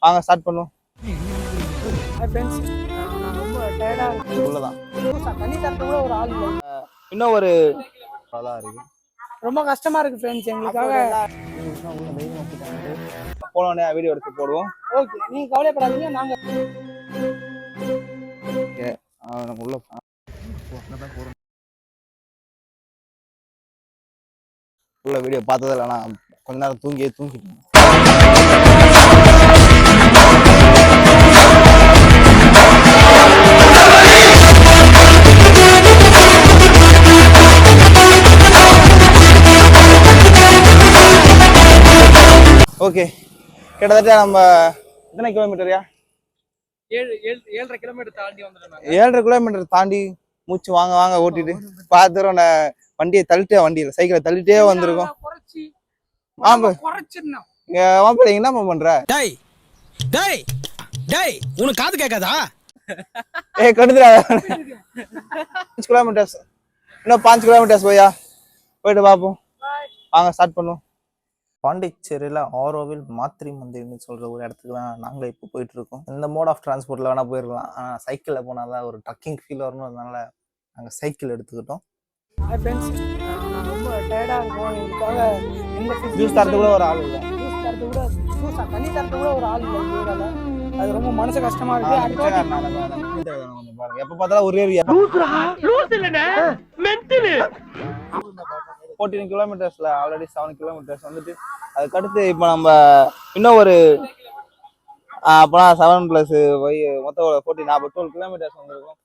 வாங்க ஸ்டார்ட் பண்ணுவோம். Hi friends, நான் ரொம்ப டயர்டாக இருக்கேன். இதுக்குள்ளதான் தண்ணி தரத்து கூட ஒரு ஆள் இல்லை. இன்னும் ஒரு அதான் இருக்கு. ரொம்ப கஷ்டமா இருக்கு ஃப்ரெண்ட்ஸ் எங்களுக்காக. போனோடனே வீடியோ எடுத்து போடுவோம். ஓகே, நீங்க கவலைப்படாதீங்க. நாங்க உள்ள உள்ள வீடியோ பார்த்ததில்ல. நான் கொஞ்ச நேரம் தூங்கிட்டேன். ஓகே, கிட்டத்தட்ட நம்ம எத்தனை கிலோமீட்டர்யா? 7.5 கிலோமீட்டர் தாண்டி வந்துட்டோம். 7.5 கிலோமீட்டர் தாண்டி மூச்சு வாங்க ஓட்டிட்டு பார்த்துறோம். வண்டியை தள்ளிட்டே, வண்டியில சைக்கிளை தள்ளிட்டே வந்திருக்கோம். மாப்பிள்ளை என்ன பண்ற? உனக்கு காது கேட்காதா? கடுதுடா. 5 கிலோமீட்டர்ஸ், இன்னும் 5 கிலோமீட்டர்ஸ் போயிட்டு பார்ப்போம். வாங்க ஸ்டார்ட் பண்ணுவோம். பாண்டிச்சேரியில் ஆரோவில் மாத்திரை மந்திர்னு சொல்கிற ஒரு இடத்துக்கு தான் நாங்கள் இப்போ போயிட்டு இருக்கோம். இந்த மோட் ஆஃப் டிரான்ஸ்போர்ட்டில் வேணால் போயிருக்கலாம், ஆனால் சைக்கிளில் போனால் தான் ஒரு ட்ரக்கிங் ஃபீல் வரணும். அதனால நாங்கள் சைக்கிள் எடுத்துக்கிட்டோம். ஹாய் ஃப்ரெண்ட்ஸ், நான் ரொம்ப டயர்டாக இருக்கோம். எங்களுக்காக ஜூஸ் தரது கூட ஒரு ஆள் இல்லை. தண்ணி தரது கூட ஒரு ஆள் இல்லை. அது ரொம்ப மனசு கஷ்டமா இருக்கு. எப்ப பார்த்தாலும் ஒரே 14 கிலோமீட்டர்ஸ்ல ஆல்ரெடி 7 கிலோமீட்டர்ஸ் வந்துட்டு, அதுக்கடுத்து இப்போ நம்ம இன்னும் ஒரு அப்போனா 7 + 5 மொத்தம் 14, 12 கிலோமீட்டர்ஸ் வந்துருக்கும்.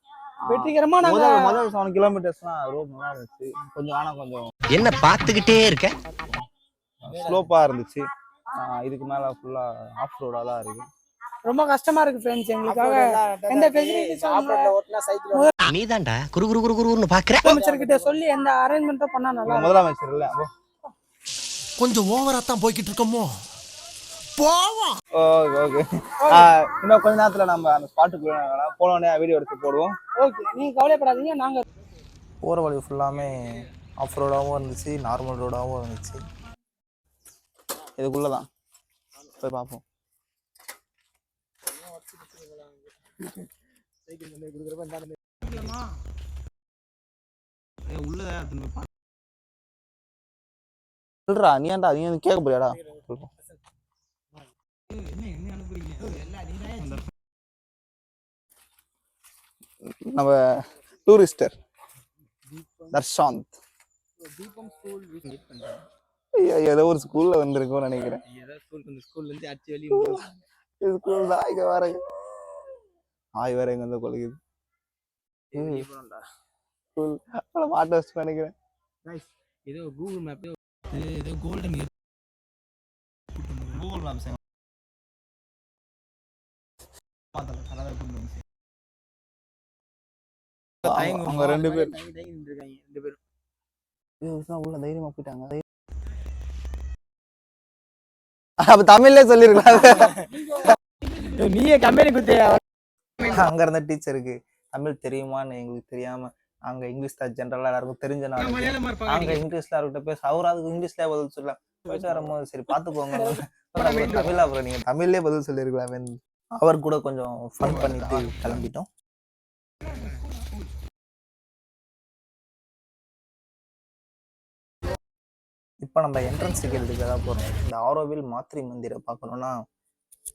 வெற்றிகரமா முதல் 7 கிலோமீட்டர்ஸ்லாம் ரோட் நல்லா இருந்துச்சு. கொஞ்சம் ஆனால் கொஞ்சம் என்ன பார்த்துக்கிட்டே இருக்க, ஸ்லோப்பா இருந்துச்சு. இதுக்கு மேல ஃபுல்லா ஆஃப் ரோடா தான் இருக்கு. ரொம்ப கஷ்டமா இருக்கு ஃப்ரெண்ட்ஸ் எங்களுக்காக. எந்த ஃபெசிலிட்டிஸ் ஓட்டனா சைக்கிள் நீதான்டா குறுகுறுன்னு பாக்குற. முதலமைச்சர் கிட்ட சொல்லி எந்த அரேஞ்ச்மென்ட்டும் பண்ணா நல்லா. முதலமைச்சர் இல்ல, கொஞ்சம் ஓவரா தான் போய்கிட்டு இருக்கோமோ. போவோம். ஓகே, இன்னும் கொஞ்ச நேரத்துல நம்ம அந்த ஸ்பாட்டுக்கு போனோடனே வீடியோ எடுத்து போடுவோம். ஓகே, நீங்க கவலைப்படாதீங்க. நாங்க போற வழி ஃபுல்லாமே ஆஃப் ரோடாவும் இருந்துச்சு, நார்மல் ரோடாவும் இருந்துச்சு. இதுக்குள்ளதான் போய் பார்ப்போம். சொல்றா, நீ ஏன்டா நீ கேட்க போறியாடா? நம்ம டூரிஸ்டர் தர்ஷாந்த் ஏதோ ஒரு ஸ்கூல்ல வந்திருக்கோம்னு நினைக்கிறேன். ஸ்கூல் தான் இங்க வரேங்க. ஆய் வேற எங்க வந்து கொள்ளுது மாட்ட வச்சு நினைக்கிறேன். ஏதோ கூகுள் மேப், ஏதோ கோல்டன் கூகுள் மேப்ஸ் அவங்க 2 பேர் உள்ள தைரியமா போயிட்டாங்க. அப்ப தமிழ்ல சொல்லிருக்கலாம். நீயே கம்பெனி குத்தியா? அங்க இருந்த டீச்சருக்கு தமிழ் தெரியுமான்னு எங்களுக்கு தெரியாம அங்க இங்கிலீஷ் தான் ஜென்ரலா எல்லாருக்கும் தெரிஞ்சனால அங்க இங்கிலீஷ்ல அவர்கிட்ட பேச, அவர் அதுக்கு இங்கிலீஷ்ல பதில் சொல்லலாம். போயிட்டு வரும்போது சரி பார்த்து போங்க தமிழ், அப்புறம் நீங்க தமிழ்லயே பதில் சொல்லிருக்கலாம். அவர் கூட கொஞ்சம் ஃபன் பண்ணிட்டு கிளம்பிட்டோம். இப்போ நம்ம என்ட்ரன்ஸ் டிக்கெட் எடுக்க போறோம். இந்த ஆரோவில் மாத்திரை மந்திரை பார்க்கணும்னா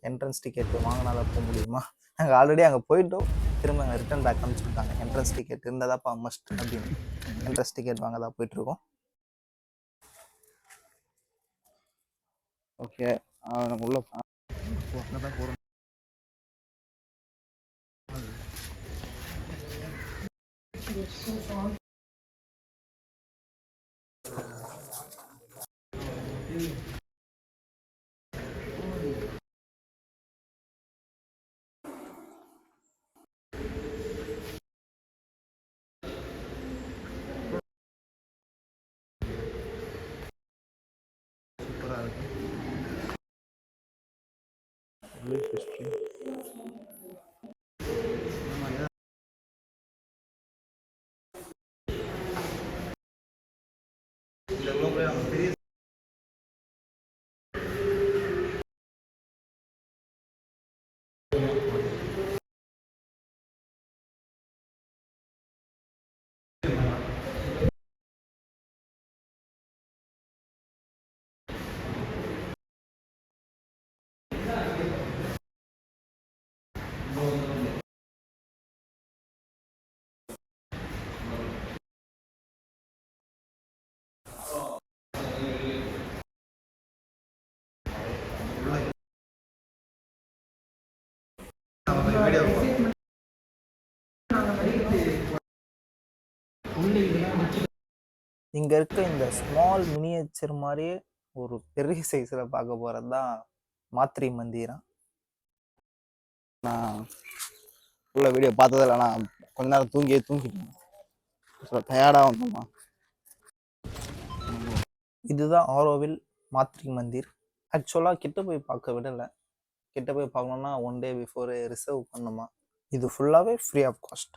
என்ட்ரன்ஸ் டிக்கெட் வாங்கினாதான் போக முடியுமா? நாங்கள் ஆல்ரெடி அங்கே போயிட்டோம், திரும்ப அங்கே ரிட்டர்ன் பேக் அனுப்பிச்சுட்டாங்க. என்ட்ரன்ஸ் டிக்கெட் இருந்தாதாப்பா மஸ்ட் அப்படின்னு என்ட்ரன்ஸ் டிக்கெட் வாங்க தான் போயிட்டு இருக்கோம். ஓகே, நம்ம உள்ள போகிறோம். இங்க இருக்க இந்த ஸ்மால் மினியேச்சர் மாதிரியே ஒரு பெரிய சைஸ்ல பார்க்க போறது தான் மாத்ரி மந்திரம். நான் உள்ள வீடியோ பார்த்ததில்ல, நான் கொஞ்ச நேரம் தூங்கிட்டேன். டயர்டா வந்தோமா. இதுதான் ஆரோவில் மாத்ரி மந்திர். ஆக்சுவலா கிட்ட போய் பார்க்க விடல. கிட்ட போய் பார்க்கணும்னா 1 day பிஃபோர் ரிசர்வ் பண்ணுமா. இது ஃபுல்லாவே ஃப்ரீ ஆஃப் காஸ்ட்.